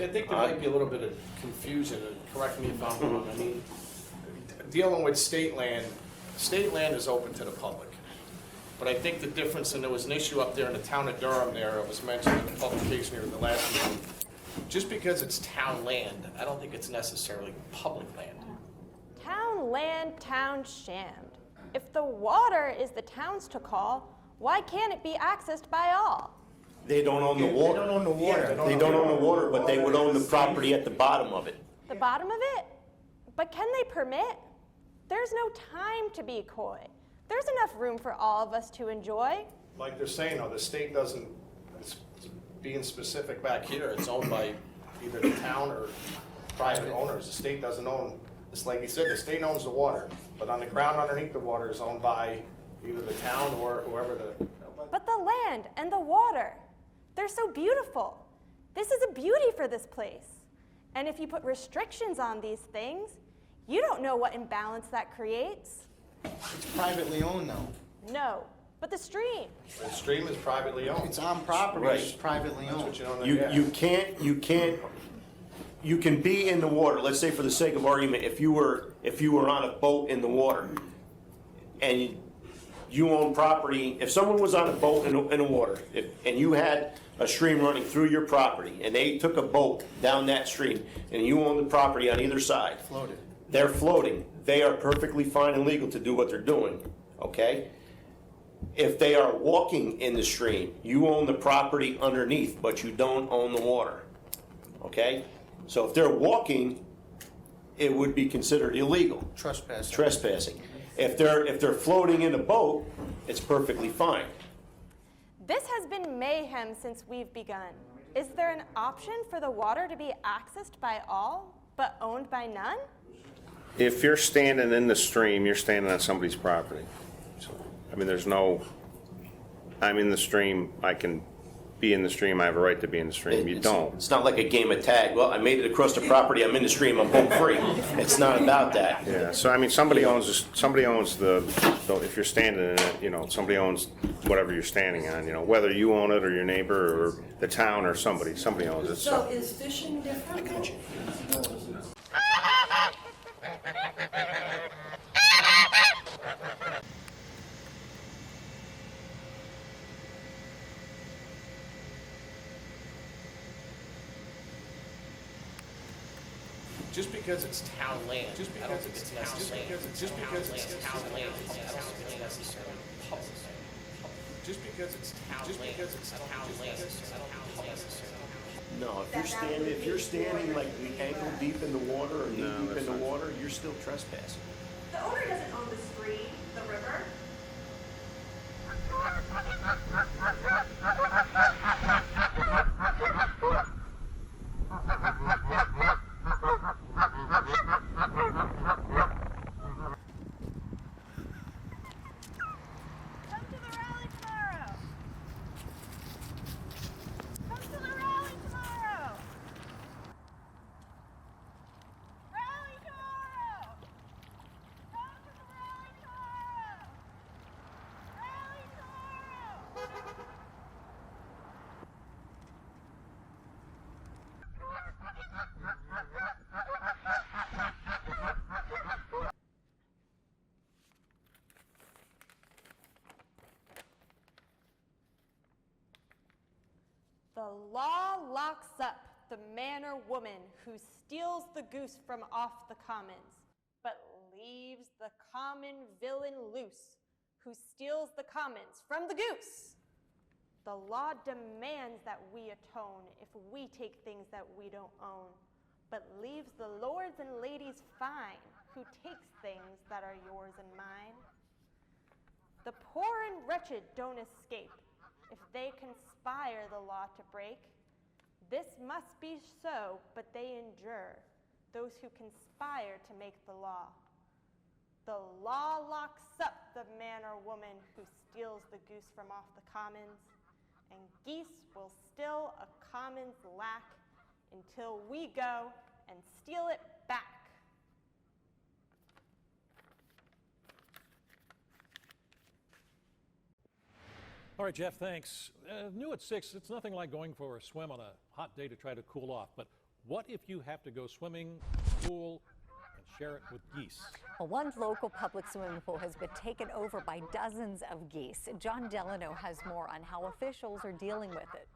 See, I think there might be a little bit of confusion, and correct me if I'm wrong. I mean, dealing with state land is open to the public. But I think the difference, and there was an issue up there in the town of Durham there, it was mentioned in the publication here in the last meeting, just because it's town land, I don't think it's necessarily public land. Town land, town shammed. If the water is the town's to call, why can't it be accessed by all? They don't own the water. They don't own the water. They don't own the water, but they would own the property at the bottom of it. The bottom of it? But can they permit? There's no time to be coy. There's enough room for all of us to enjoy. Like they're saying, though, the state doesn't, it's being specific back here, it's owned by either the town or private owners. The state doesn't own, it's like you said, the state owns the water, but on the ground underneath the water is owned by either the town or whoever the... But the land and the water, they're so beautiful. This is a beauty for this place. And if you put restrictions on these things, you don't know what imbalance that creates. It's privately owned though. No, but the stream. The stream is privately owned. It's on property, Right. it's privately That's owned. what you don't know. You can be in the water. Let's say, for the sake of argument, if you were on a boat in the water, and you own property. If someone was on a boat in the water, and you had a stream running through your property, and they took a boat down that stream, and you own the property on either side, Floated. they're floating. They are perfectly fine and legal to do what they're doing. Okay. If they are walking in the stream, you own the property underneath, but you don't own the water. Okay? So if they're walking, it would be considered illegal. Trespassing. If they're floating in a boat, it's perfectly fine. This has been mayhem since we've begun. Is there an option for the water to be accessed by all, but owned by none? If you're standing in the stream, you're standing on somebody's property. So, I mean, there's no, I'm in the stream, I can be in the stream, I have a right to be in the stream. You don't. It's not like a game of tag. Well, I made it across the property, I'm in the stream, I'm home free. It's not about that. Yeah, so I mean, somebody owns the, if you're standing in it, you know, somebody owns whatever you're standing on, you know, whether you own it or your neighbor or the town or somebody owns it. So is fishing different? Just because it's town land, I don't think it's necessarily, just because it's town land, I don't think it's necessarily public land. Just because it's town land, I don't think it's necessarily. No, if you're standing like ankle deep in the water or knee deep in the water, you're still trespassing. The owner doesn't own the stream, the river. Come to the rally tomorrow. Come to the rally tomorrow. Rally tomorrow. Come to the rally tomorrow. Rally tomorrow. The law locks up the man or woman who steals the goose from off the commons, but leaves the common villain loose, who steals the commons from the goose. The law demands that we atone if we take things that we don't own, but leaves the lords and ladies fine, who takes things that are yours and mine. The poor and wretched don't escape if they conspire the law to break. This must be so, but they endure, those who conspire to make the law. The law locks up the man or woman who steals the goose from off the commons, and geese will still a commons lack until we go and steal it back. All right, Jeff, thanks. New at 6, it's nothing like going for a swim on a hot day to try to cool off, but What if you have to go swimming, pool, and share it with geese? Well, one local public swimming pool has been taken over by dozens of geese. John Delano has more on how officials are dealing with it.